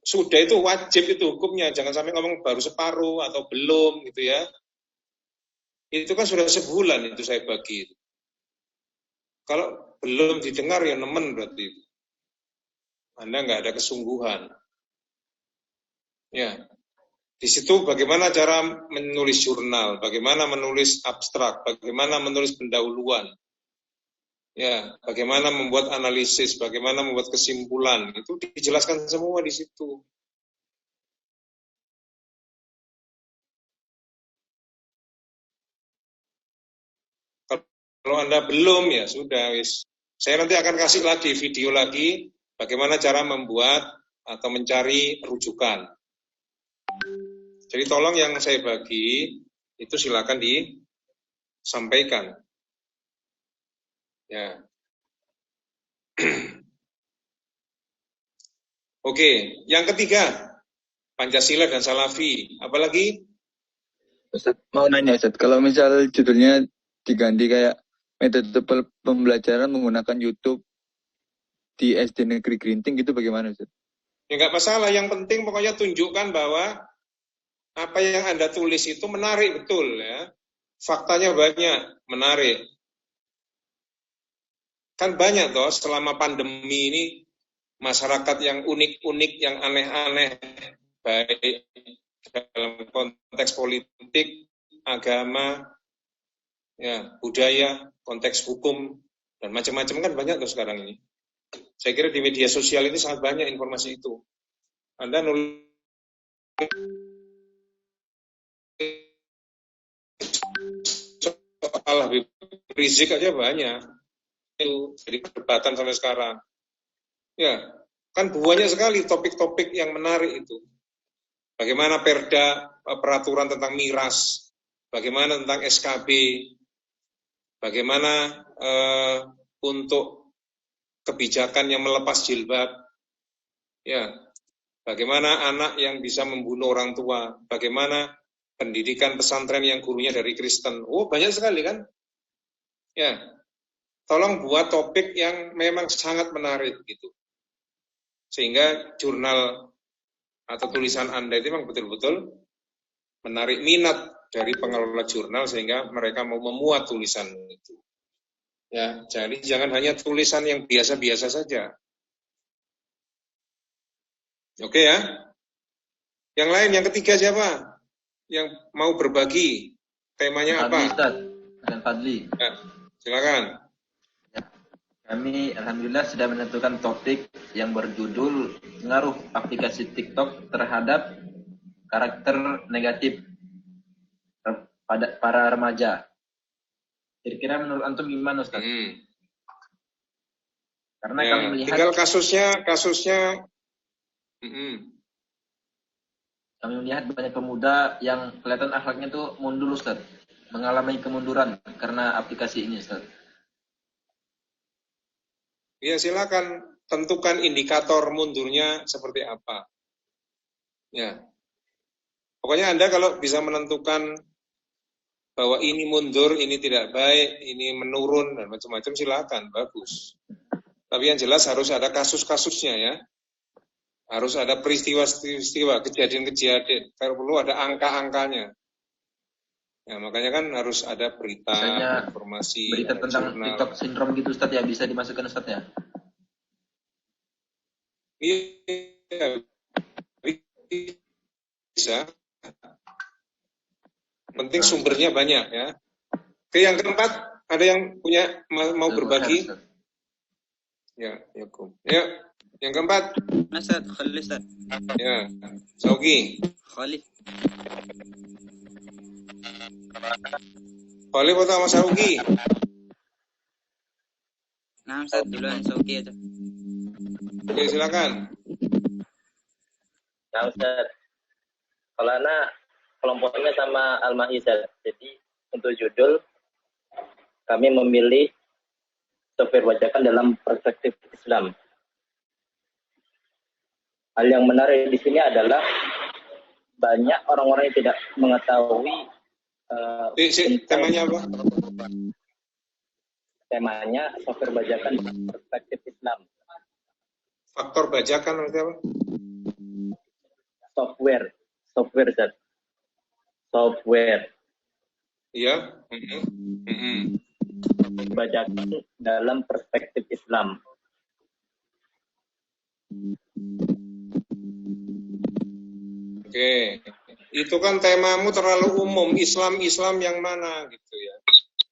Sudah itu wajib itu hukumnya, jangan sampai ngomong baru separuh atau belum gitu ya. Itu kan sudah sebulan itu saya bagi. Kalau belum didengar ya nemen berarti. Anda nggak ada kesungguhan. Ya, di situ bagaimana cara menulis jurnal, bagaimana menulis abstrak, bagaimana menulis pendahuluan. Ya, bagaimana membuat analisis, bagaimana membuat kesimpulan, itu dijelaskan semua di situ. Kalau Anda belum, ya sudah, wis. Saya nanti akan kasih lagi video lagi bagaimana cara membuat atau mencari rujukan. Jadi tolong yang saya bagi itu silakan disampaikan. Ya. Oke, yang ketiga, Pancasila dan Salafi. Apalagi? Ustaz, mau nanya Ustaz, kalau misal judulnya diganti kayak metode pembelajaran menggunakan YouTube di SD Negeri Grinting gitu bagaimana Ustaz? Ya nggak masalah, yang penting pokoknya tunjukkan bahwa apa yang Anda tulis itu menarik betul ya. Faktanya banyak, menarik. Kan banyak toh selama pandemi ini masyarakat yang unik-unik, yang aneh-aneh, baik dalam konteks politik, agama, ya, budaya, konteks hukum, dan macam-macam kan banyak tuh sekarang ini. Saya kira di media sosial ini sangat banyak informasi itu. Anda nulis soal Habib Rizik aja banyak. Itu jadi perdebatan sampai sekarang. Ya, kan banyak sekali topik-topik yang menarik itu. Bagaimana perda, peraturan tentang miras, bagaimana tentang SKB, bagaimana untuk kebijakan yang melepas jilbab, ya, bagaimana anak yang bisa membunuh orang tua, bagaimana pendidikan pesantren yang gurunya dari Kristen. Oh, banyak sekali kan? Ya, tolong buat topik yang memang sangat menarik gitu. Sehingga jurnal atau tulisan Anda itu memang betul-betul menarik minat dari pengelola jurnal sehingga mereka mau memuat tulisan itu. Ya, jadi jangan hanya tulisan yang biasa-biasa saja. Oke ya. Yang lain, yang ketiga siapa? Yang mau berbagi? Temanya apa? Ustaz, dan Fadli. Ya, silakan. Kami alhamdulillah sudah menentukan topik yang berjudul pengaruh aplikasi TikTok terhadap karakter negatif pada para remaja. Kira-kira menurut antum gimana Ustaz? Karena Ya, kami melihat tinggal kasusnya. Kami melihat banyak pemuda yang kelihatan akhlaknya tuh mundur Ustaz, mengalami kemunduran karena aplikasi ini Ustaz. Ya, silakan tentukan indikator mundurnya seperti apa. Ya. Pokoknya Anda kalau bisa menentukan bahwa ini mundur, ini tidak baik, ini menurun dan macam-macam, silakan, bagus. Tapi yang jelas harus ada kasus-kasusnya ya. Harus ada peristiwa-peristiwa, kejadian-kejadian. Kalau perlu ada angka-angkanya. Ya, makanya kan harus ada berita, Misalnya, informasi, berita tentang jurnal. TikTok syndrome gitu Ustaz ya, bisa dimasukkan Ustaz ya? Iya, bisa. Penting sumbernya banyak ya. Oke, yang keempat, ada yang punya mau berbagi? Ya, ya, ya. Yang keempat. Ustaz, Khalid Ustaz. Ya, Sauki. Khalid. Khalid atau Mas Sauki? Nah, Ustaz, duluan Sauki aja. Oke, silakan. Nah, Ustaz. Kalau anak kelompoknya sama Al-Ma'idah. Jadi untuk judul kami memilih software bajakan dalam perspektif Islam. Hal yang menarik di sini adalah banyak orang-orang yang tidak mengetahui temanya apa? Temanya software bajakan dalam perspektif Islam. Faktor bajakan berarti apa? Software Ustaz. Software. Iya. Bajakan dalam perspektif Islam. Oke. Itu kan temamu terlalu umum. Islam yang mana gitu ya.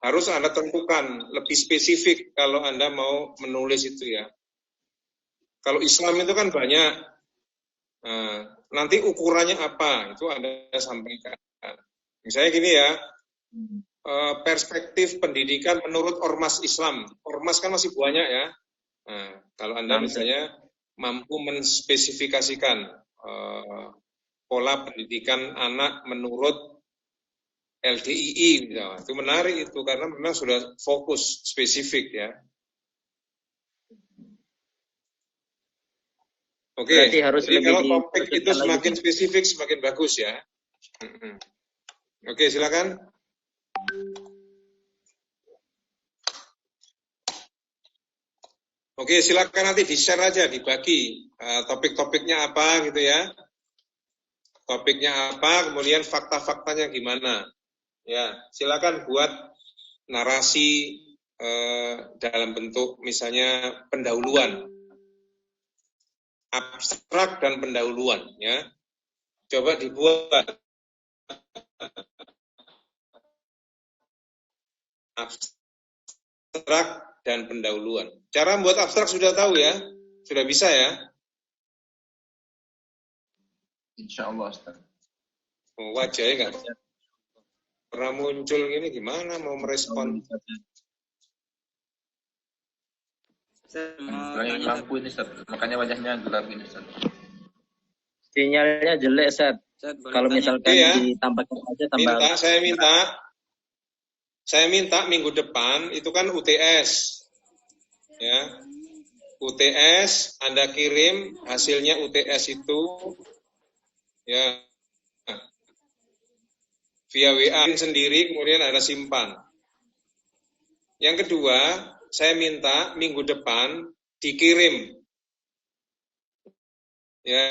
Harus Anda tentukan lebih spesifik kalau Anda mau menulis itu ya. Kalau Islam itu kan banyak. Nah, nanti ukurannya apa? Itu Anda sampaikan. Misalnya gini ya. perspektif pendidikan menurut ormas Islam. Ormas kan masih banyak ya. Nah, kalau Anda misalnya mampu menspesifikasikan pola pendidikan anak menurut LDII, misalnya, itu menarik itu karena memang sudah fokus spesifik ya. Oke, jadi kalau topik itu semakin spesifik semakin bagus ya. Oke, silakan. Oke, silakan nanti di-share aja, dibagi topik-topiknya apa gitu ya. Topiknya apa, kemudian fakta-faktanya gimana. Ya, silakan buat narasi dalam bentuk misalnya pendahuluan, abstrak dan pendahuluan ya. Coba dibuat abstrak dan pendahuluan. Cara membuat abstrak sudah tahu ya? Sudah bisa ya? Insya Allah, Ustaz. Oh, wajahnya nggak pernah muncul gini, gimana mau merespon? Kurang lampu ini, Ustaz. Makanya wajahnya gelap ini, Ustaz. Sinyalnya jelek, Ustaz. Kalau misalkan ya, ditampakkan aja tambah. Saya minta minggu depan itu kan UTS. Ya. UTS Anda kirim hasilnya UTS itu ya via WA sendiri, kemudian Anda simpan. Yang kedua, saya minta minggu depan dikirim ya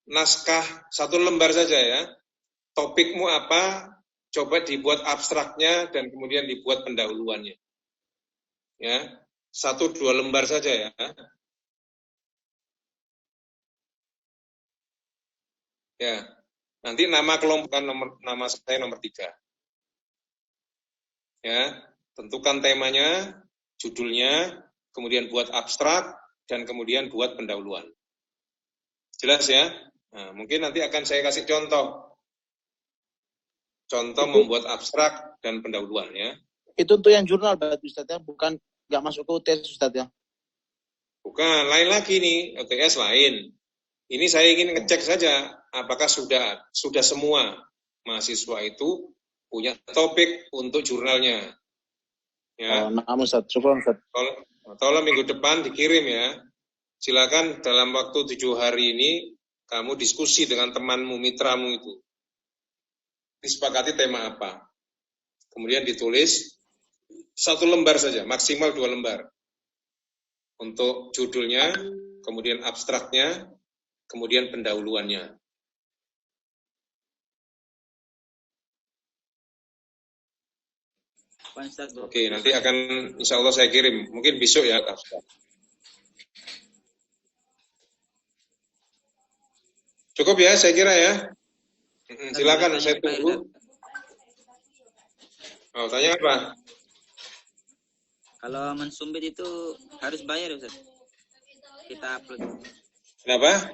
naskah 1 lembar saja ya. Topikmu apa? Coba dibuat abstraknya dan kemudian dibuat pendahuluannya. Ya, 1-2 lembar saja ya. Ya. Nanti nama kelompok nama saya nomor 3. Ya, tentukan temanya, judulnya, kemudian buat abstrak dan kemudian buat pendahuluan. Jelas ya? Nah, mungkin nanti akan saya kasih contoh. Contoh membuat abstrak dan pendahuluan ya. Itu untuk yang jurnal berarti Ustaz ya, bukan nggak masuk ke UTS Ustaz ya? Bukan, lain lagi nih, UTS lain. Ini saya ingin ngecek saja apakah sudah semua mahasiswa itu punya topik untuk jurnalnya. Ya. Namun Ustaz, syukur Ustaz. Tolong minggu depan dikirim ya. Silakan dalam waktu 7 hari ini kamu diskusi dengan temanmu, mitramu itu. Disepakati tema apa. Kemudian ditulis 1 lembar saja, maksimal 2 lembar. Untuk judulnya, kemudian abstraknya, kemudian pendahuluannya. Oke, nanti akan insya Allah saya kirim. Mungkin besok ya, Kak. Cukup ya, saya kira ya. Silakan, saya tunggu. Oh, tanya apa? Kalau mensumbit itu harus bayar, Ustaz. Kita upload. Kenapa?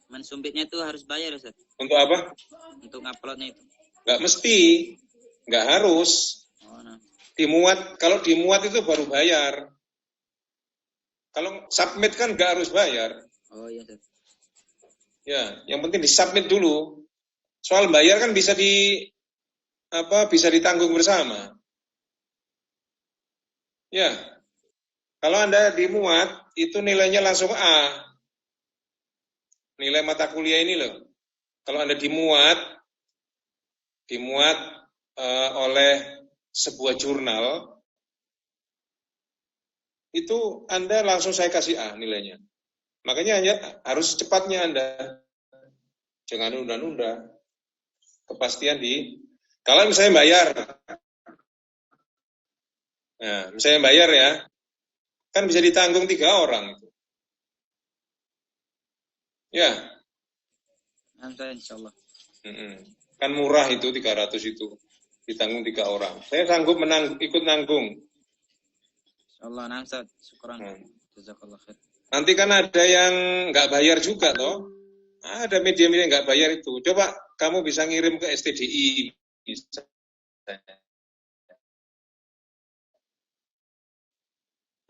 Mensumbitnya itu harus bayar, Ustaz. Untuk apa? Untuk uploadnya itu. Nggak mesti, nggak harus. Oh, nah. Kalau dimuat itu baru bayar. Kalau submit kan nggak harus bayar. Oh iya, Ustaz. Ya, yang penting disubmit dulu. Soal bayar kan bisa ditanggung bersama. Ya, kalau Anda dimuat itu nilainya langsung A. Nilai mata kuliah ini loh. Kalau Anda dimuat oleh sebuah jurnal, itu Anda langsung saya kasih A nilainya. Makanya harus cepatnya Anda. Jangan nunda-nunda. Kepastian kalau misalnya bayar. Nah, misalnya bayar ya, kan bisa ditanggung 3 orang. Ya. Insyaallah. Kan murah itu 300 itu. Ditanggung 3 orang. Saya sanggup ikut nanggung. Insyaallah, Ustaz. Syukran. Jazakallah khair. Nanti kan ada yang nggak bayar juga toh. Ada media-media nggak bayar itu. Coba kamu bisa ngirim ke STDI.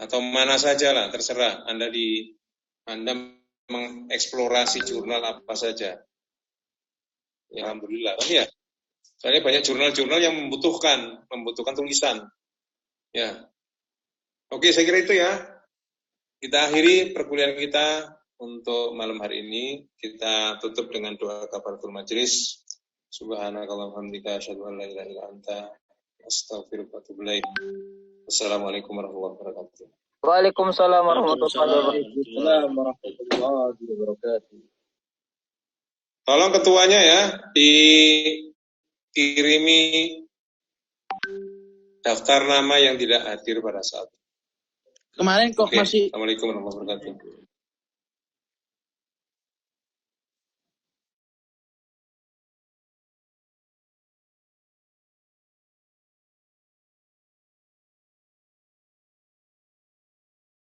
atau mana saja lah, terserah. Anda mengeksplorasi jurnal apa saja. Ya, alhamdulillah. Tapi ya, soalnya banyak jurnal-jurnal yang membutuhkan tulisan. Ya. Oke, saya kira itu ya. Kita akhiri perkuliahan kita untuk malam hari ini. Kita tutup dengan doa kafaratul majelis. Subhanakallahumma wa bihamdika asyhadu an la ilaha illa anta astaghfiruka wa atubu ilaik. Assalamualaikum warahmatullahi wabarakatuh. Waalaikumsalam warahmatullahi wabarakatuh. Tolong ketuanya ya dikirimi daftar nama yang tidak hadir pada saat. Kemarin kok Oke. masih Assalamualaikum warahmatullahi wabarakatuh.